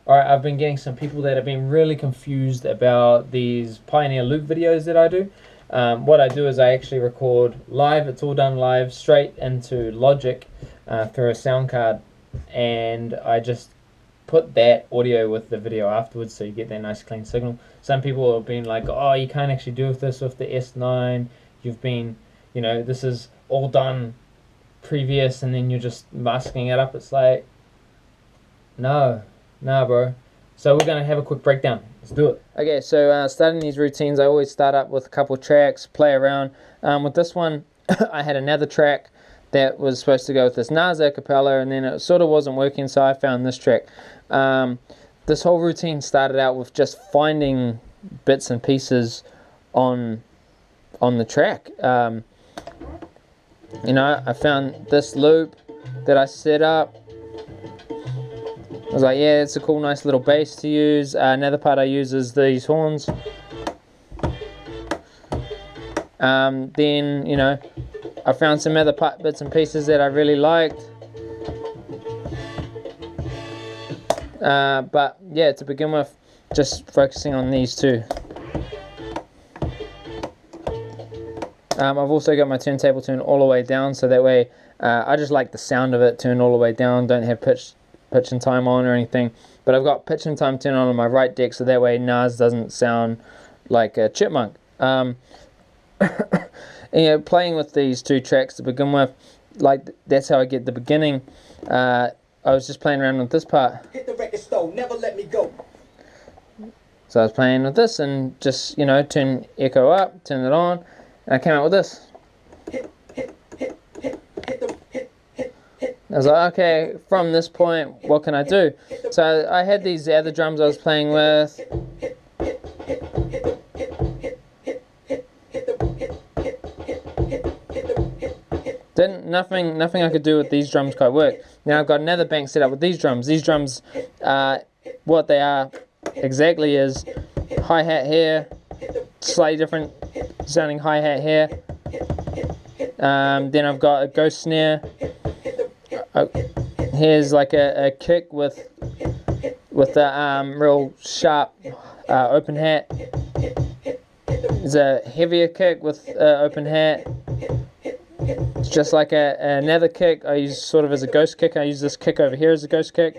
Alright, I've been getting some people that have been really confused about these Pioneer loop videos that I do. What I do is I actually record live, it's all done live, straight into Logic through a sound card, and I just put that audio with the video afterwards so you get that nice clean signal. Some people have been like, oh, you can't actually do this with the S9, you've been, this is all done previous and then you're just masking it up. It's like, no. Nah, bro. So we're going to have a quick breakdown. Let's do it. Okay, so starting these routines, I always start up with a couple tracks, play around. With this one, I had another track that was supposed to go with this Nas a cappella, and then it sort of wasn't working, so I found this track. This whole routine started out with just finding bits and pieces on the track. I found this loop that I set up. I was like, yeah, it's a cool, nice little bass to use. Another part I use is these horns. Then, I found some other bits and pieces that I really liked. But yeah, to begin with, just focusing on these two. I've also got my turntable turned all the way down, so that way I just like the sound of it turned all the way down. Don't have pitch and time on or anything, but I've got pitch and time turned on my right deck, so that way Nas doesn't sound like a chipmunk. Playing with these two tracks to begin with, like that's how I get the beginning. I was just playing around with this part. Hit the record store, never let me go. So I was playing with this and just turn echo up, turn it on, and I came out with this. I was like, okay, from this point, what can I do? So I had these other drums I was playing with. Nothing I could do with these drums quite work. Now I've got another bank set up with these drums. These drums, what they are exactly is hi-hat here, slightly different sounding hi-hat here. Then I've got a ghost snare. Here's like a kick with the real sharp open hat. There's a heavier kick with open hat. It's just like another kick I use sort of as a ghost kick. I use this kick over here as a ghost kick.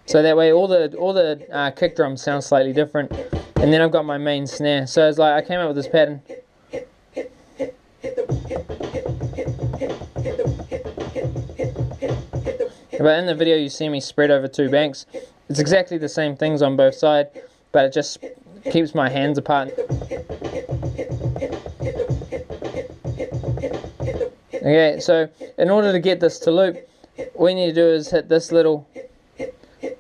So that way all the kick drums sound slightly different. And then I've got my main snare. So it's like I came up with this pattern. But in the video you see me spread over two banks. It's exactly the same things on both sides, but it just keeps my hands apart. Okay, so in order to get this to loop, all you need to do is hit this little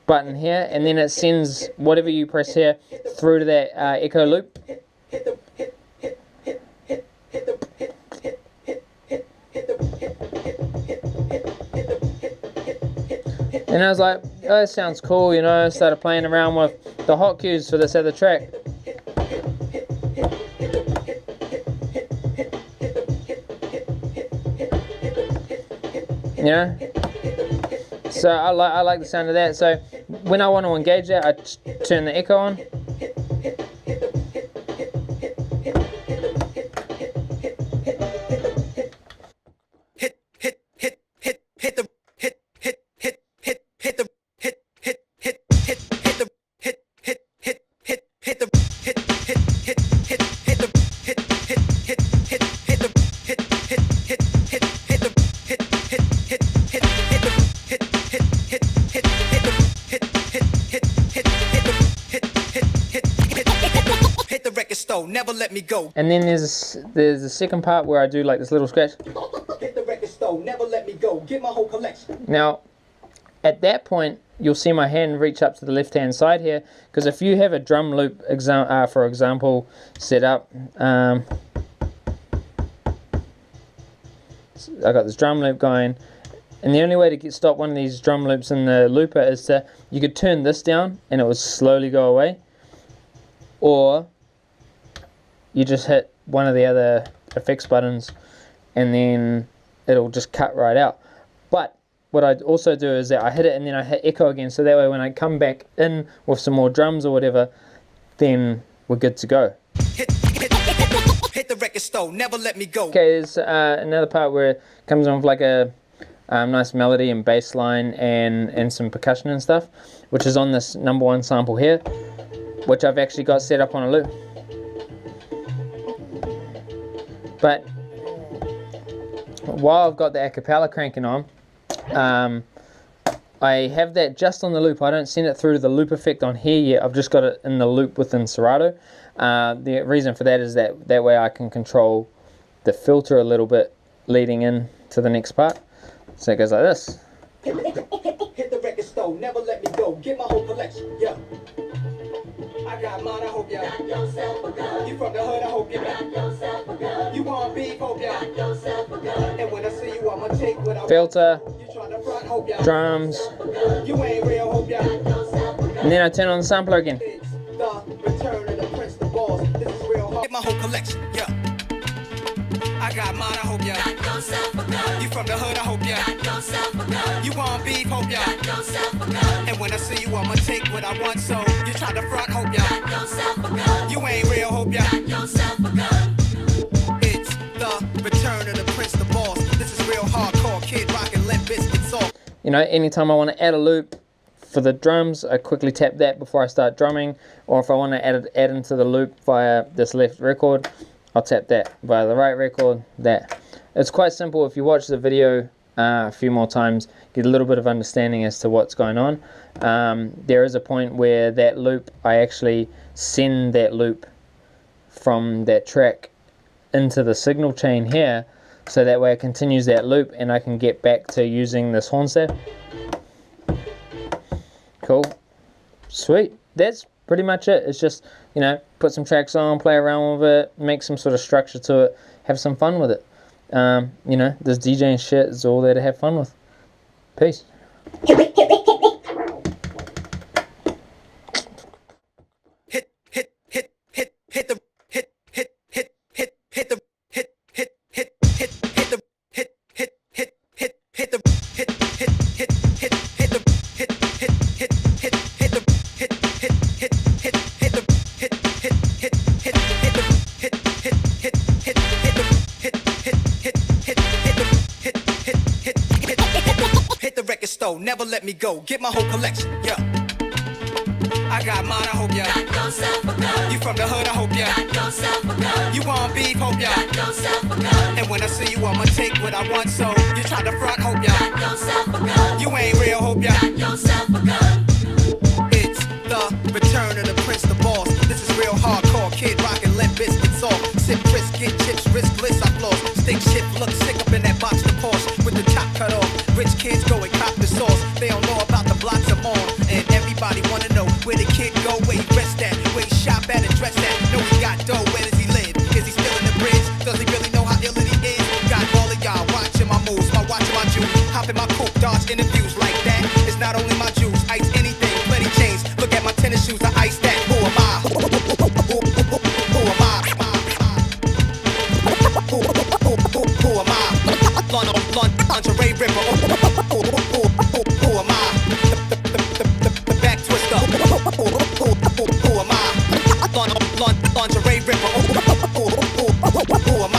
button here, and then it sends whatever you press here through to that echo loop. And I was like, oh, that sounds cool, I started playing around with the hot cues for this other track. So I like the sound of that. So when I want to engage that, I turn the echo on. Never let me go. And then there's the second part where I do like this little scratch. Hit the record store, never let me go. Get my whole collection. Now, at that point, you'll see my hand reach up to the left-hand side here, because if you have a drum loop, for example, set up, I got this drum loop going, and the only way to stop one of these drum loops in the looper is you could turn this down and it would slowly go away, or you just hit one of the other effects buttons and then it'll just cut right out. But what I also do is that I hit it and then I hit echo again, so that way when I come back in with some more drums or whatever, then we're good to go. Hit the record store, never let me go. Okay, there's another part where it comes on with like a nice melody and bass line and some percussion and stuff, which is on this number 1 sample here, which I've actually got set up on a loop. But while I've got the acapella cranking on, I have that just on the loop. I don't send it through to the loop effect on here yet. I've just got it in the loop within Serato. The reason for that is that way I can control the filter a little bit leading in to the next part. So it goes like this. Hit the record store, never let me go. Get my whole collection, yeah. I got mine, I hope ya got yourself a gun. You from the hood, I hope you got yourself a gun. You want beef, hope ya got yourself a gun. And when I see you, I'ma take what I want. Filter, You tryna front, hope ya drums, you ain't real, hope ya got yourself a gun. and then I turn on the sampler again. It's the return of the prince, the boss. This is real hard. Get my whole collection, yeah. I got mine, I hope ya got yourself a gun. You from the hood, I hope ya got yourself a gun. You want beef, hope ya got yourself a gun. And when I see you, I'ma take what I want. So you try to front, hope ya got yourself a gun. You ain't real, hope ya got yourself a gun. It's the return of the prince, the boss. This is real hardcore, Kid Rockin', Limp Bizkit's off. You know, anytime I want to add a loop for the drums, I quickly tap that before I start drumming, or if I want to add into the loop via this left record, I'll tap that. Via the right record, that. It's quite simple. If you watch the video a few more times, get a little bit of understanding as to what's going on. There is a point where that loop, I actually send that loop from that track into the signal chain here, so that way it continues that loop and I can get back to using this horn staff. Cool. Sweet. That's pretty much it. It's just, you know, put some tracks on, play around with it, make some sort of structure to it, have some fun with it. You know, this DJing shit is all there to have fun with. Peace. Never let me go. Get my whole collection, yeah. I got mine, I hope ya got yourself a gun. You from the hood, I hope ya got yourself a gun. You want beef, hope ya got yourself a gun. And when I see you, I'ma take what I want. So you try to front, hope ya got yourself a gun. You ain't real, hope ya got yourself a gun. It's the return of the prince, the boss. This is real hardcore, Kid Rockin', Limp Bizkit's off. Sip crisp, get chips, riskless, I floss. Stick shit, look sick up in that box, the Porsche with the top cut off. Rich kids go and cop the sauce. They don't know about the blocks I'm on. And everybody wanna know where the kid go, where he rest at, where he shop at, and dress at. Know he got dough, where does he live? Is he still in the bridge? Does he really know how ill it he is? Got all of y'all watching my moves, watching my juice. Hop in my coupe, dodge interviews like that. It's not only my juice, ice anything, plenty chains. Look at my tennis shoes, I ice that. Who am I? Who am I? Who am I? Lingerie ripper. Who am I? The back twister. Who am I? Lingerie ripper. Who am I?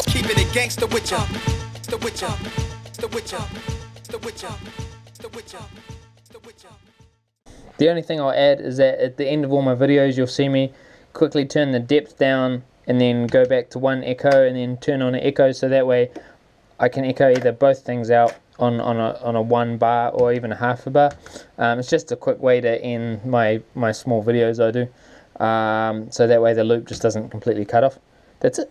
Keeping it gangster with ya. The witcher. The witcher. The witcher. The witcher. The witcher. The only thing I'll add is that at the end of all my videos, you'll see me quickly turn the depth down and then go back to one echo and then turn on an echo, so that way I can echo either both things out on a 1 bar or even a half a bar. It's just a quick way to end my small videos I do, so that way the loop just doesn't completely cut off. That's it.